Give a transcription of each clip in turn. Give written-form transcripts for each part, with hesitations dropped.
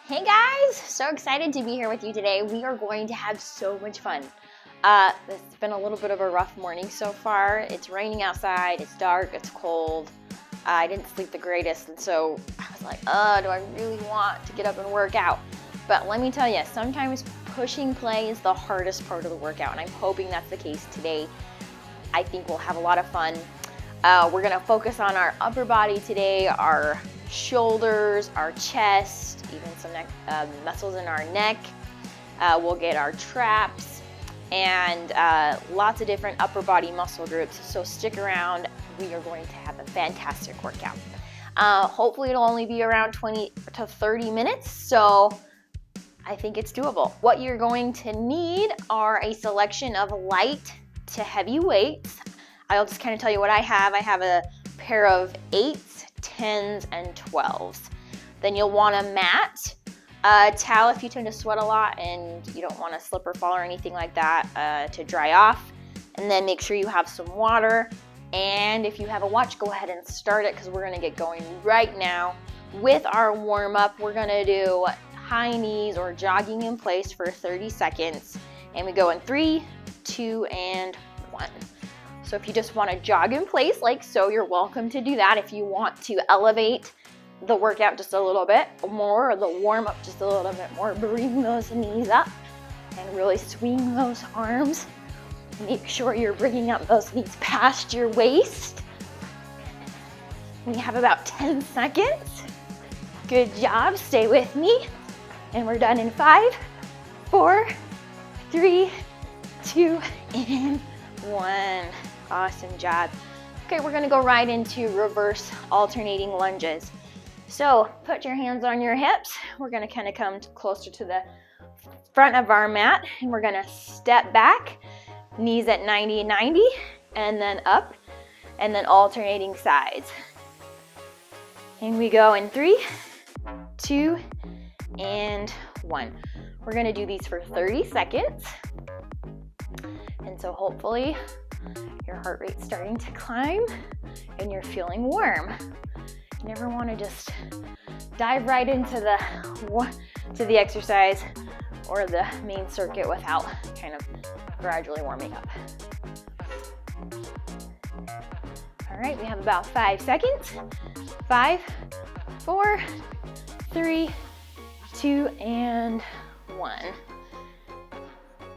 Hey guys, so excited to be here with you today. We are going to have so much fun. It's been a little bit of a rough morning so far. It's raining outside, it's dark, it's cold. I didn't sleep the greatest, and so I was like, do I really want to get up and work out? But let me tell you, sometimes pushing play is the hardest part of the workout, and I'm hoping that's the case today. I think we'll have a lot of fun. We're gonna focus on our upper body today, our shoulders, our chest, even some muscles in our neck. We'll get our traps and lots of different upper body muscle groups. So stick around. We are going to have a fantastic workout. Hopefully it'll only be around 20 to 30 minutes. So I think it's doable. What you're going to need are a selection of light to heavy weights. I'll just kind of tell you what I have. I have a pair of 8s, 10s, and 12s. Then you'll want a mat, a towel if you tend to sweat a lot and you don't want to slip or fall or anything like that to dry off. And then make sure you have some water. And if you have a watch, go ahead and start it because we're going to get going right now. With our warm-up, we're going to do high knees or jogging in place for 30 seconds. And we go in 3, 2, and 1. So if you just want to jog in place like so, you're welcome to do that. If you want to elevate the workout just a little bit more, or the warm up just a little bit more, bring those knees up and really swing those arms. Make sure you're bringing up those knees past your waist. We have about 10 seconds. Good job, stay with me. And we're done in 5, 4, 3, 2, and 1. Awesome job. Okay, we're gonna go right into reverse alternating lunges. So put your hands on your hips. We're gonna kind of come closer to the front of our mat and we're gonna step back, knees at 90, and then up, and then alternating sides. And we go in 3, 2, and 1. We're gonna do these for 30 seconds. And so hopefully your heart rate's starting to climb and you're feeling warm. You never want to just dive right into the exercise or the main circuit without kind of gradually warming up. All right, we have about 5 seconds. 5, 4, 3, 2, and 1.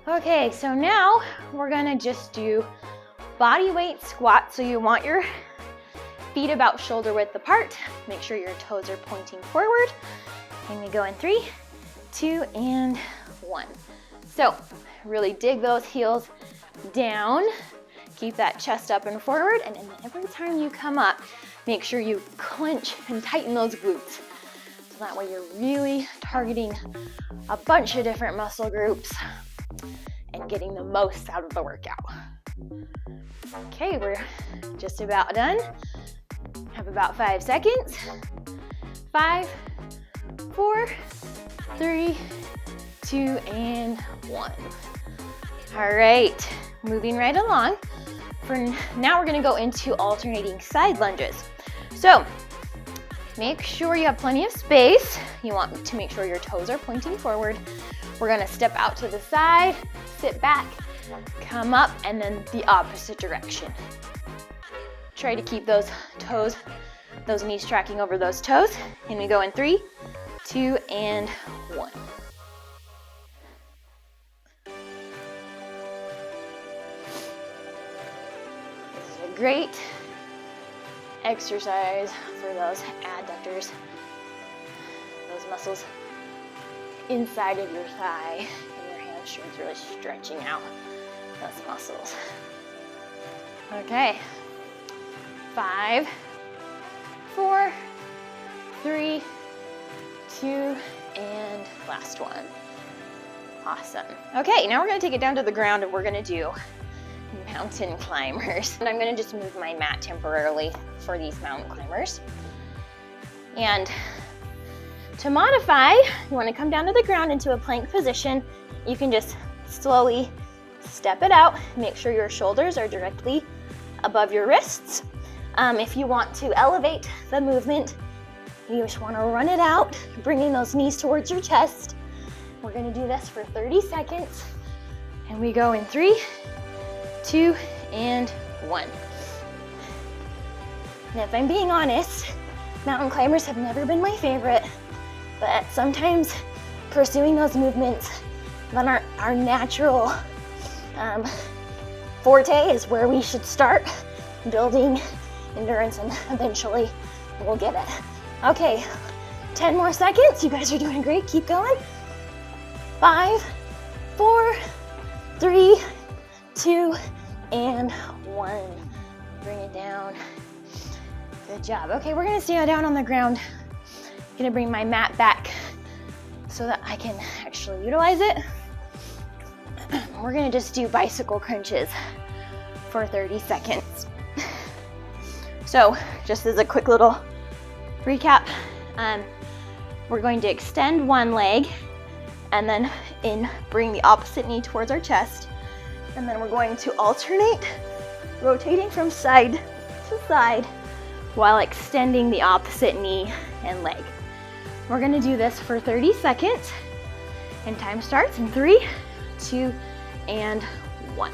Okay, so now we're gonna just do bodyweight squats. So you want your feet about shoulder width apart. Make sure your toes are pointing forward. And we go in 3, 2, and 1. So really dig those heels down. Keep that chest up and forward. And then every time you come up, make sure you clench and tighten those glutes. So that way you're really targeting a bunch of different muscle groups and getting the most out of the workout. Okay, we're just about done. Have about 5 seconds. 5, 4, 3, 2, and 1. All right, moving right along. For now, we're gonna go into alternating side lunges. So make sure you have plenty of space. You want to make sure your toes are pointing forward. We're gonna step out to the side, sit back, come up, and then the opposite direction. Try to keep those toes, those knees tracking over those toes. And we go in 3, 2, and 1. This is a great exercise for those adductors, those muscles inside of your thigh and your hamstrings, really stretching out those muscles. Okay, 5, 4, 3, 2, and last one. Awesome. Okay, now we're gonna take it down to the ground and we're gonna do mountain climbers. And I'm gonna just move my mat temporarily for these mountain climbers. And to modify, you wanna come down to the ground into a plank position. You can just slowly step it out. Make sure your shoulders are directly above your wrists. If you want to elevate the movement, You just want to run it out, bringing those knees towards your chest. We're going to do this for 30 seconds. And we go in 3, 2, and 1. And if I'm being honest, mountain climbers have never been my favorite, but sometimes pursuing those movements that aren't our natural forte is where we should start building endurance, and eventually we'll get it. Okay, 10 more seconds. You guys are doing great. Keep going. 5, 4, 3, 2, and 1. Bring it down. Good job. Okay, we're gonna stay down on the ground. I'm gonna bring my mat back so that I can actually utilize it. We're gonna just do bicycle crunches for 30 seconds. So, just as a quick little recap, we're going to extend one leg and then bring the opposite knee towards our chest. And then we're going to alternate, rotating from side to side while extending the opposite knee and leg. We're gonna do this for 30 seconds, and time starts in 3, 2, and 1.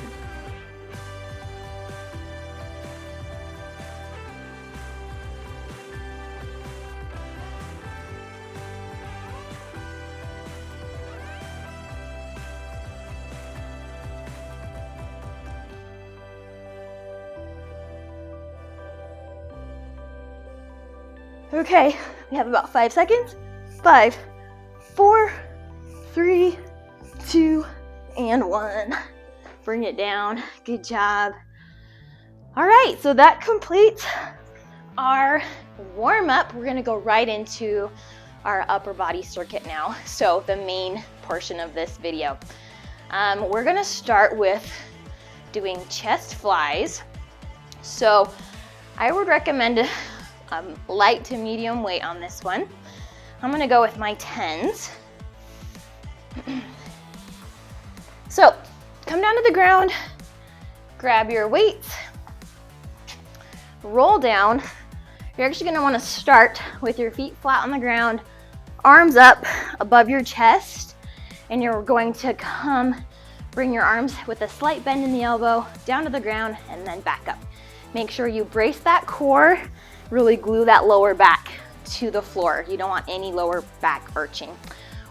Okay, we have about 5 seconds. 5, 4, 3, 2, and 1. Bring it down. Good job. All right, so that completes our warm-up. We're gonna go right into our upper body circuit now. So the main portion of this video. We're gonna start with doing chest flies. So I would recommend light to medium weight on this one. I'm gonna go with my 10s. So come down to the ground, grab your weights, roll down. You're actually gonna wanna start with your feet flat on the ground, arms up above your chest, and you're going to bring your arms with a slight bend in the elbow down to the ground and then back up. Make sure you brace that core, really glue that lower back to the floor. You don't want any lower back arching.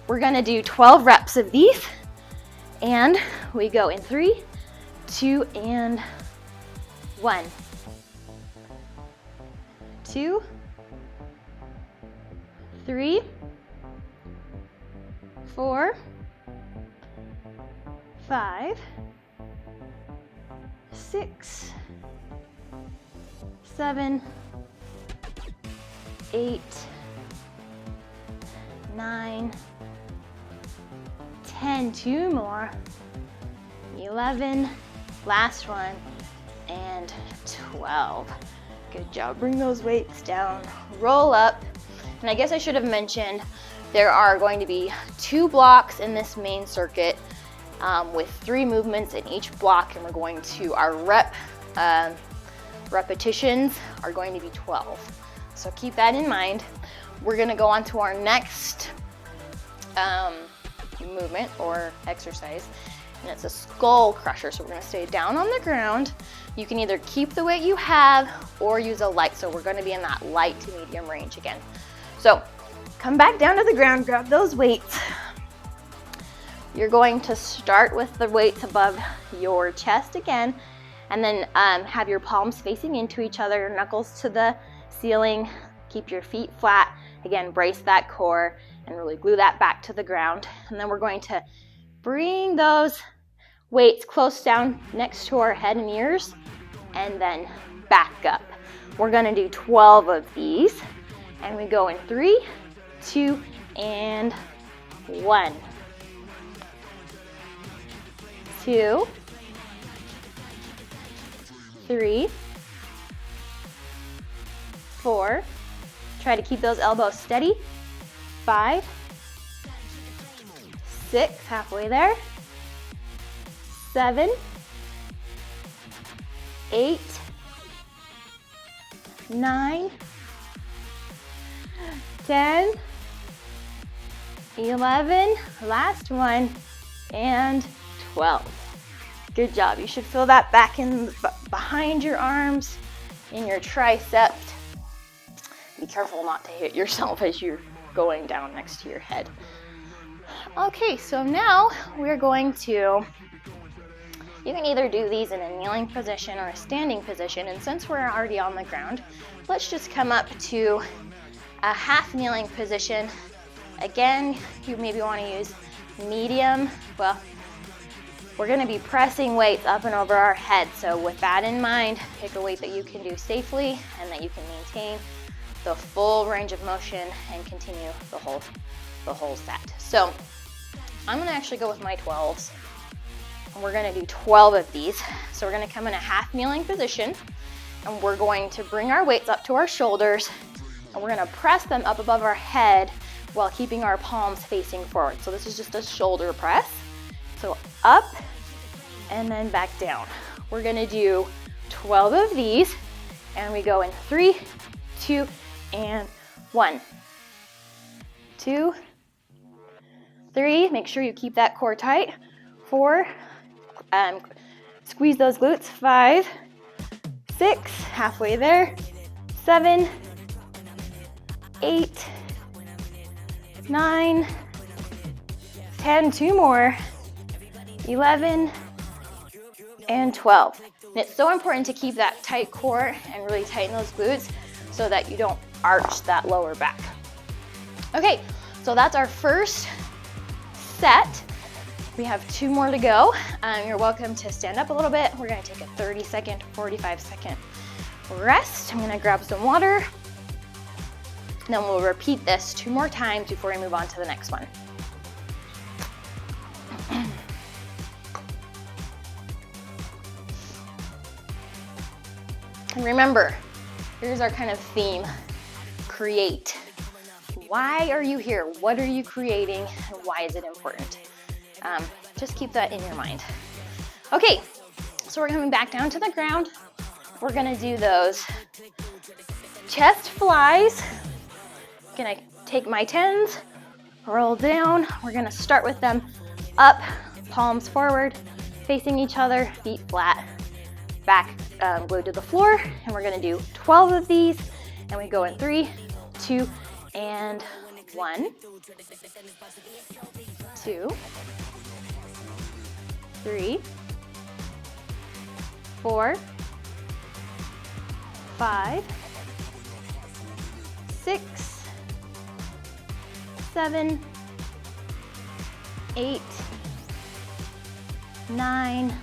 We're gonna do 12 reps of these, and we go in 3, 2, and 1. 2, 3, 4, 5, 6, 7, 8, 9, 10, 2 more, 11, last one, and 12. Good job. Bring those weights down, roll up. And I guess I should have mentioned there are going to be 2 blocks in this main circuit with 3 movements in each block, and we're going to, our repetitions are going to be 12. So keep that in mind. We're gonna go on to our next movement or exercise, and it's a skull crusher. So we're gonna stay down on the ground. You can either keep the weight you have or use a light. So we're gonna be in that light to medium range again. So come back down to the ground, grab those weights. You're going to start with the weights above your chest again, and then have your palms facing into each other, your knuckles to the ceiling. Keep your feet flat. Again, brace that core and really glue that back to the ground. And then we're going to bring those weights close down next to our head and ears, and then back up. We're gonna do 12 of these, and we go in 3, 2, and 1. 2, 3, 4, try to keep those elbows steady, 5, 6, halfway there, 7, 8, 9, 10, 11, last one, and 12. Good job. You should feel that back in behind your arms, in your triceps. Be careful not to hit yourself as you're going down next to your head. Okay, so now we're going to, you can either do these in a kneeling position or a standing position, and since we're already on the ground, let's just come up to a half kneeling position. Again, you maybe want to use medium. Well, we're going to be pressing weights up and over our head, so with that in mind, pick a weight that you can do safely and that you can maintain the full range of motion and continue the whole set. So I'm going to actually go with my 12s. And we're going to do 12 of these. So we're going to come in a half kneeling position, and we're going to bring our weights up to our shoulders, and we're going to press them up above our head while keeping our palms facing forward. So this is just a shoulder press. So up and then back down. We're going to do 12 of these, and we go in 3, 2, and 1, 2, 3. Make sure you keep that core tight. 4, squeeze those glutes. 5, 6, halfway there. 7, 8, 9, 10, 2 more, 11, and 12. And it's so important to keep that tight core and really tighten those glutes so that you don't arch that lower back. Okay, so that's our first set. We have 2 more to go. You're welcome to stand up a little bit. We're gonna take a 30-second to 45-second rest. I'm gonna grab some water. And then we'll repeat this 2 more times before we move on to the next one. And remember, here's our kind of theme, create. Why are you here? What are you creating? And why is it important? Just keep that in your mind. Okay, so we're coming back down to the ground. We're gonna do those chest flies. Gonna take my 10s, roll down. We're gonna start with them up, palms forward, facing each other, feet flat, back glued to the floor. And we're gonna do 12 of these, and we go in 3, 2, and 1, 2, 3, 4, 5, 6, 7, 8, 9,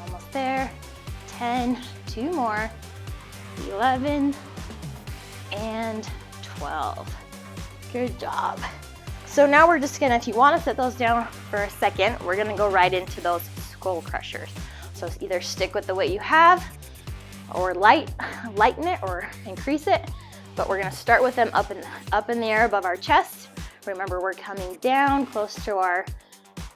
almost there, 10, 2 more, 11, and 12. Good job. So now we're just gonna, if you wanna set those down for a second, we're gonna go right into those skull crushers. So either stick with the weight you have or lighten it or increase it. But we're gonna start with them up in the air above our chest. Remember, we're coming down close to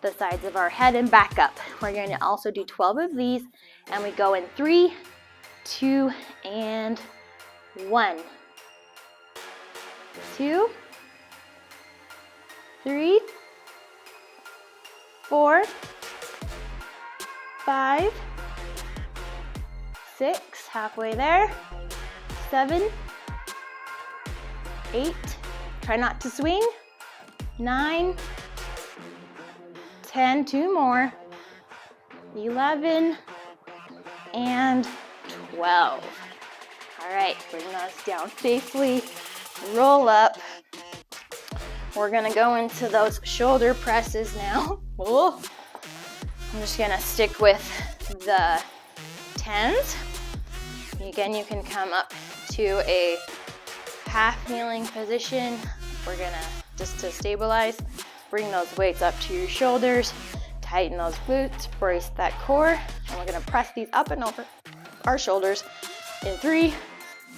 the sides of our head and back up. We're gonna also do 12 of these, and we go in 3, 2, and 1, 2, 3, 4, 5, 6, halfway there, 7, 8, try not to swing, 9, 10, 2 more, 11, and 12. All right, bring those down safely, roll up. We're gonna go into those shoulder presses now. Oh. I'm just gonna stick with the 10s. Again, you can come up to a half kneeling position. We're gonna, just to stabilize, bring those weights up to your shoulders, tighten those glutes, brace that core, and we're gonna press these up and over our shoulders in 3,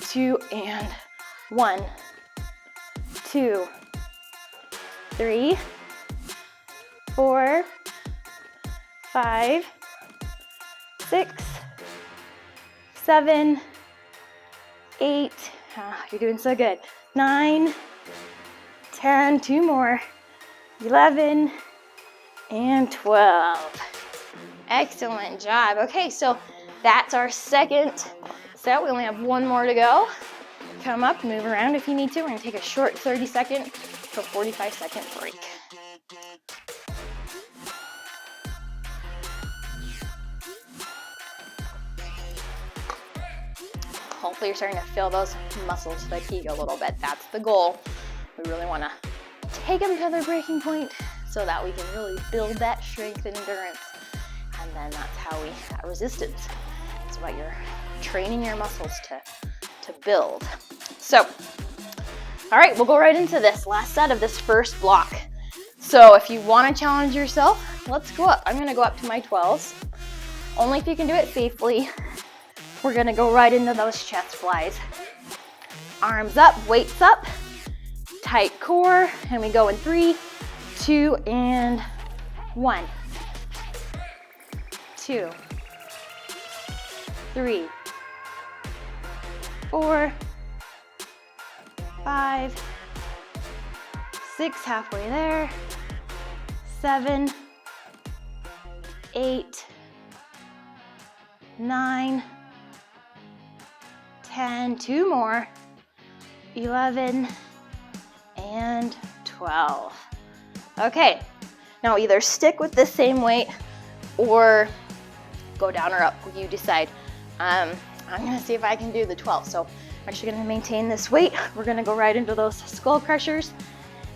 2, and 1, 2, 3, 4, 5, 6, 7, 8, you're doing so good, 9, 10, 2 more, 11, and 12. Excellent job. Okay, so that's our second set. We only have one more to go. Come up, move around if you need to. We're gonna take a short 30-second to 45-second break. Hopefully you're starting to feel those muscles fatigue a little bit. That's the goal. We really wanna take them to their breaking point so that we can really build that strength and endurance. And then that's how that resistance is what you're training your muscles to build. So, all right, we'll go right into this last set of this first block. So if you want to challenge yourself, let's go up. I'm going to go up to my 12s. Only if you can do it safely. We're going to go right into those chest flies. Arms up, weights up, tight core, and we go in 3, 2, and 1. 2, 3, 4, 5, 6, halfway there, 7, 8, 9, 10, 2 more, 11, and 12. Okay, now either stick with the same weight or go down or up, you decide. I'm gonna see if I can do the 12. So I'm actually gonna maintain this weight. We're gonna go right into those skull crushers.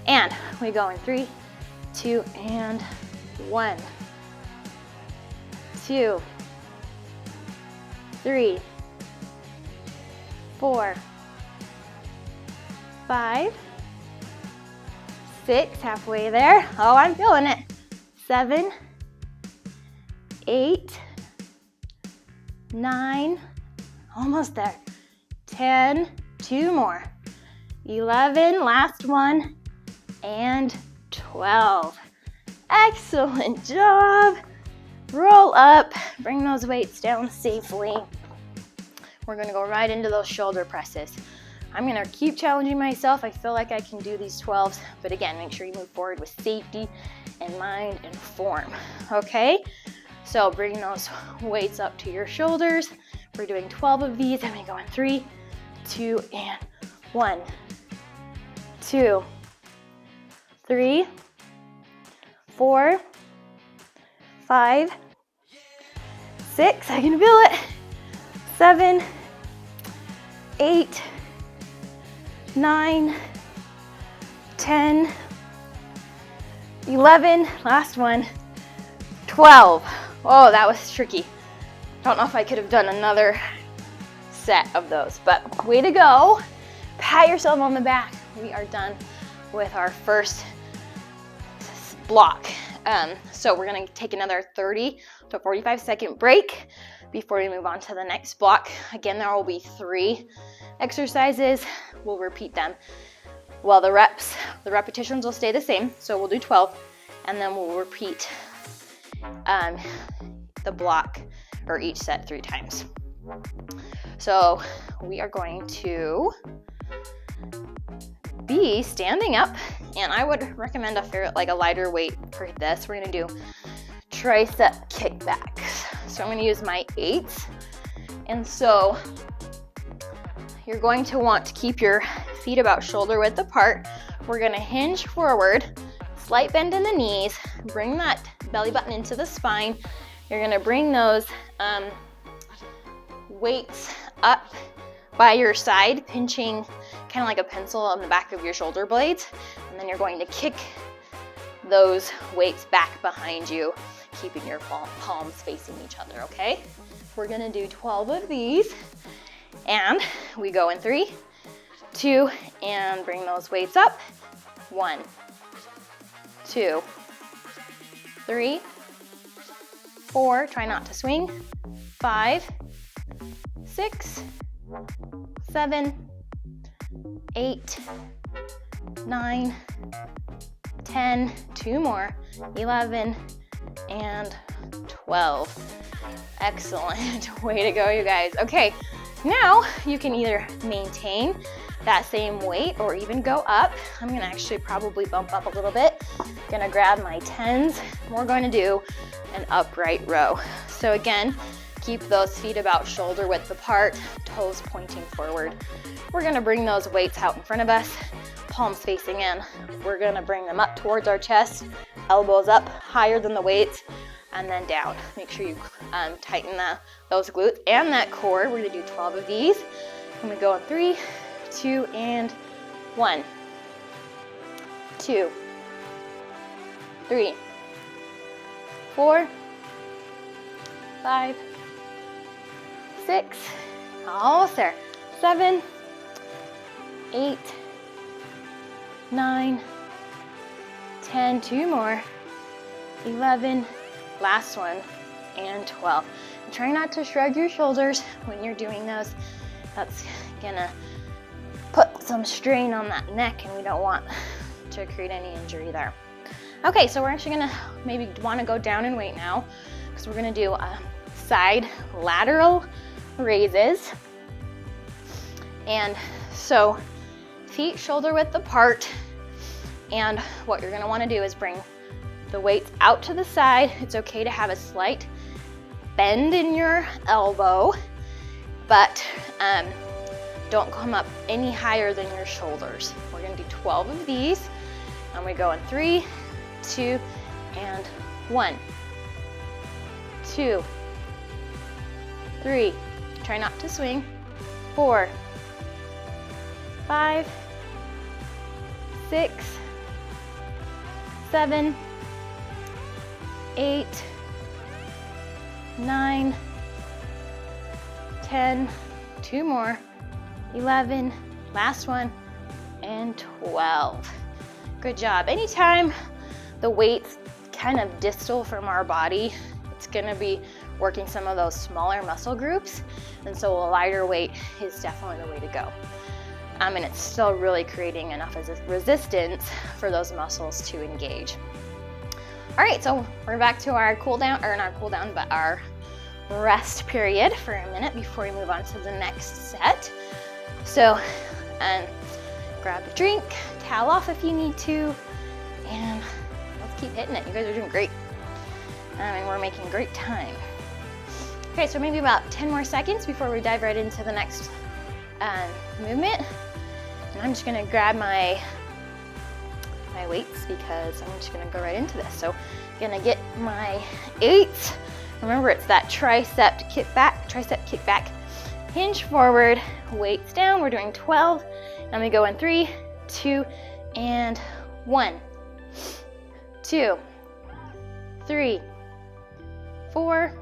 And we go in 3, 2, and 1. 2, 3, 4, 5, 6, halfway there. Oh, I'm feeling it. 7, 8, 9, almost there. 10, 2 more. 11, last one, and 12. Excellent job. Roll up, bring those weights down safely. We're gonna go right into those shoulder presses. I'm gonna keep challenging myself. I feel like I can do these 12s, but again, make sure you move forward with safety in mind and form, okay? So bring those weights up to your shoulders. We're doing 12 of these, and we go in 3, 2, and 1, 2, 3, 4, 5, 6, I can feel it, 7, 8, 9, 10, 11, last one, 12. Oh, that was tricky. Don't know if I could have done another set of those, but way to go. Pat yourself on the back. We are done with our first block. So we're gonna take another 30 to 45-second break before we move on to the next block. Again, there will be 3 exercises. We'll repeat them. Well, the repetitions will stay the same. So we'll do 12, and then we'll repeat the block or each set 3 times. So we are going to be standing up, and I would recommend a lighter weight for this. We're gonna do tricep kickbacks. So I'm gonna use my 8s, and so you're going to want to keep your feet about shoulder width apart. We're gonna hinge forward, slight bend in the knees, bring that belly button into the spine. You're gonna bring those weights up by your side, pinching kind of like a pencil on the back of your shoulder blades, and then you're going to kick those weights back behind you, keeping your palms facing each other, okay? We're gonna do 12 of these, and we go in 3, 2, and bring those weights up. 1, 2, 3, 4, try not to swing, 5, 6, 7, 8, 9, 10, 2 more, 11, and 12. Excellent. Way to go, you guys. Okay, now you can either maintain that same weight or even go up. I'm gonna actually probably bump up a little bit. Gonna grab my 10s. We're going to do an upright row. So again, keep those feet about shoulder width apart, toes pointing forward. We're gonna bring those weights out in front of us, palms facing in. We're gonna bring them up towards our chest, elbows up higher than the weights, and then down. Make sure you tighten those glutes and that core. We're gonna do 12 of these. I'm gonna go in 3, 2, and 1. 2, 3, 4, 5, 6, almost there, 7, 8, 9, 10, 2 more, 11, last one, and 12. And try not to shrug your shoulders when you're doing those. That's gonna put some strain on that neck, and we don't want to create any injury there. Okay, so we're actually gonna maybe wanna go down in weight now, because we're gonna do side lateral raises. And so feet shoulder width apart, and what you're gonna wanna do is bring the weights out to the side. It's okay to have a slight bend in your elbow, but don't come up any higher than your shoulders. We're gonna do 12 of these, and we go in 3, 2, and 1, 2, 3, try not to swing, 4, 5, 6, 7, 8, 9, 10, 2 more, 11, last one, and 12. Good job. Anytime the weight's kind of distal from our body, it's gonna be working some of those smaller muscle groups, and so a lighter weight is definitely the way to go. And it's still really creating enough as a resistance for those muscles to engage. All right, so we're back to our cool down, or not cool down, but our rest period for a minute before we move on to the next set. So, grab a drink, towel off if you need to, and let's keep hitting it. You guys are doing great. And we're making great time. Okay, so maybe about 10 more seconds before we dive right into the next movement. And I'm just gonna grab my weights because I'm just gonna go right into this. So I'm gonna get my 8s. Remember, it's that tricep kickback, hinge forward, weights down. We're doing 12, and we go in 3, 2, and 1, 2, 3, 4,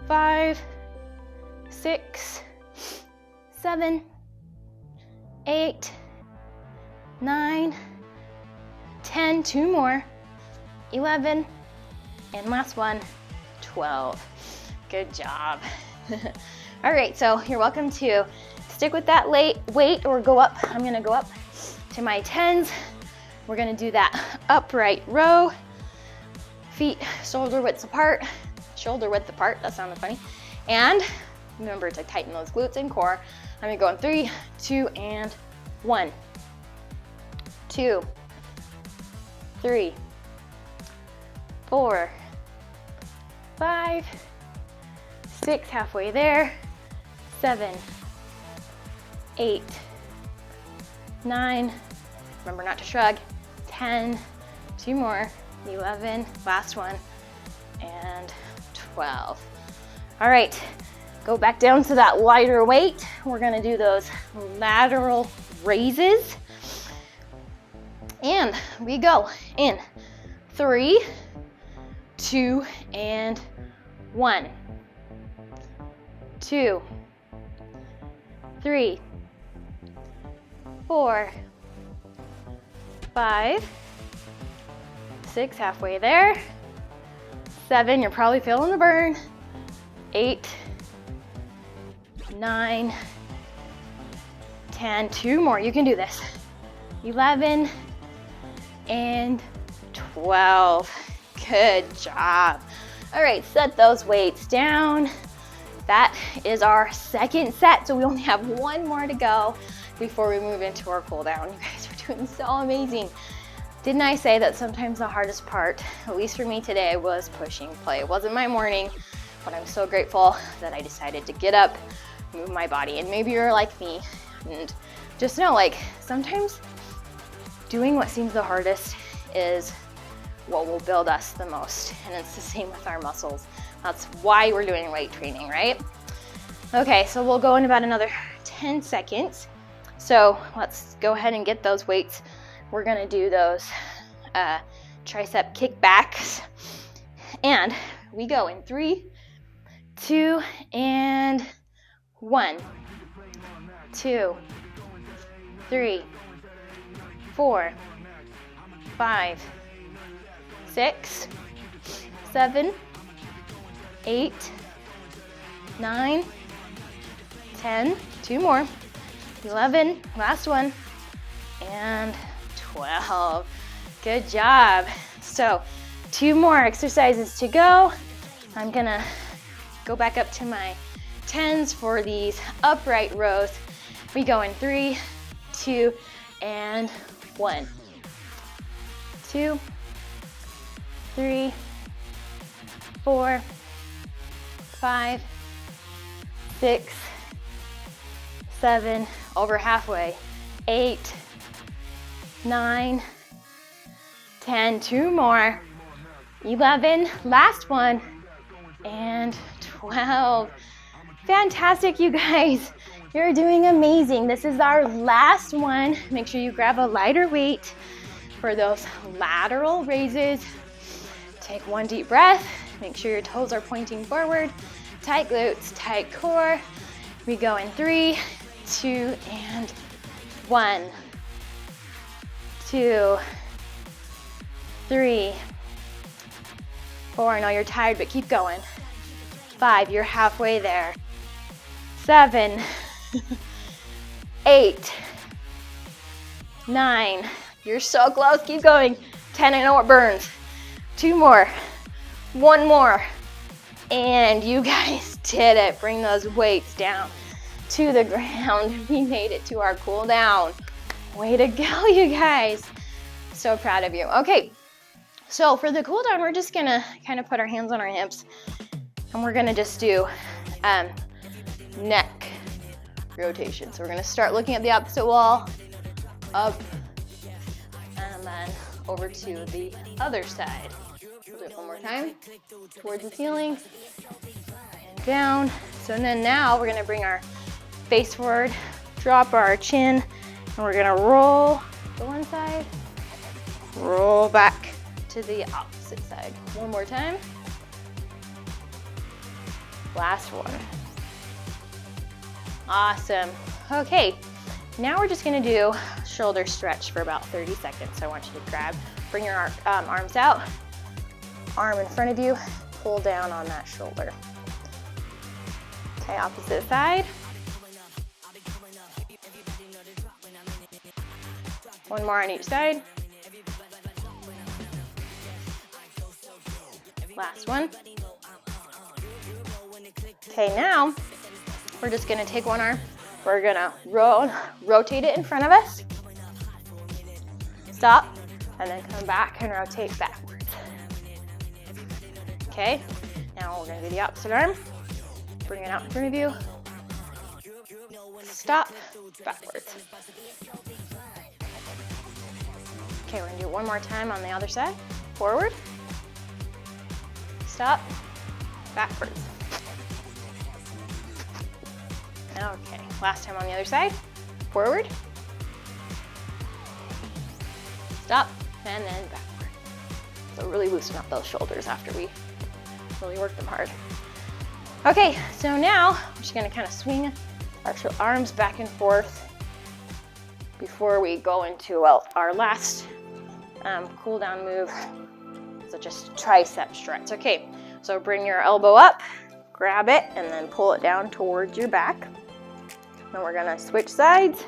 5, 6, 7, 8, 9, 10, 2 more, 11, and last one, 12. Good job. All right, so you're welcome to stick with that weight or go up. I'm gonna go up to my 10s. We're gonna do that upright row, feet shoulder width apart, that sounded funny. And remember to tighten those glutes and core. I'm gonna go in 3, 2, and 1, 2, 3, 4, 5, 6, halfway there, 7, 8, 9, remember not to shrug, 10, 2 more, 11, last one, and 12. All right, go back down to that lighter weight. We're gonna do those lateral raises. And we go in 3, 2, and 1, 2, 3, 4, 5, 6, halfway there, 7, you're probably feeling the burn, 8, 9, 10, 2 more, you can do this, 11, and 12. Good job. All right, set those weights down. That is our second set, so we only have one more to go. before we move into our cool down. You guys are doing so amazing. Didn't I say that sometimes the hardest part, at least for me today, was pushing play? It wasn't my morning, but I'm so grateful that I decided to get up, move my body. And maybe you're like me, and just know, like, sometimes doing what seems the hardest is what will build us the most. And it's the same with our muscles. That's why we're doing weight training, right? Okay, so we'll go in about another 10 seconds. So let's go ahead and get those weights. We're gonna do those tricep kickbacks. And we go in 3, 2, and 1, 2, 3, 4, 5, 6, 7, 8, 9, 10, 2 more, 11, last one, and 12. Good job. So 2 more exercises to go. I'm gonna go back up to my 10s for these upright rows. We go in 3, 2, and 1, 2, 3, 4, 5, 6, 7, over halfway, 8, 9, 10, 2 more, 11, last one, and 12. Fantastic, you guys. You're doing amazing. This is our last one. Make sure you grab a lighter weight for those lateral raises. Take 1 deep breath. Make sure your toes are pointing forward. Tight glutes, tight core. We go in 3, 2, and 1, 2, 3, 4. I know you're tired, but keep going. 5, you're halfway there. 7, 8, 9, you're so close, keep going. 10, I know it burns. 2 more, 1 more, and you guys did it. Bring those weights down to the ground. We made it to our cool down. Way to go, you guys. So proud of you. Okay, so for the cool down, we're just gonna kind of put our hands on our hips, and we're gonna just do neck rotation. So we're gonna start looking at the opposite wall, up, and then over to the other side. We'll do it one more time, towards the ceiling, and down. So then now we're gonna bring our face forward, drop our chin, and we're gonna roll to one side, roll back to the opposite side. One more time. Last one. Awesome. Okay, now we're just gonna do shoulder stretch for about 30 seconds. So I want you to bring your arms out, arm in front of you, pull down on that shoulder. Okay, opposite side. One more on each side. Last one. Okay, now we're just gonna take one arm. We're gonna rotate it in front of us. Stop, and then come back and rotate backwards. Okay, now we're gonna do the opposite arm. Bring it out in front of you. Stop, backwards. Okay, we're gonna do it one more time on the other side. Forward. Stop, backwards. Okay, last time on the other side. Forward. Stop, and then backward. So really loosen up those shoulders after we really work them hard. Okay, so now I'm just gonna kind of swing our arms back and forth before we go into our last cool down move. So just tricep stretch. Okay, so bring your elbow up, grab it, and then pull it down towards your back. Then we're gonna switch sides.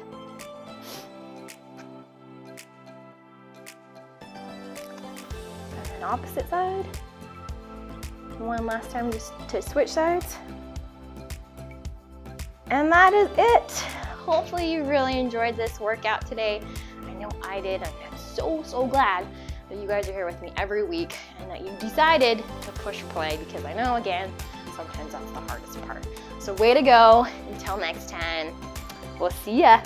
And then opposite side. One last time just to switch sides. And that is it. hopefully you really enjoyed this workout today. I know I did. I'm so glad that you guys are here with me every week and that you decided to push play, because I know, again, sometimes that's the hardest part. So way to go. Until next time, we'll see ya.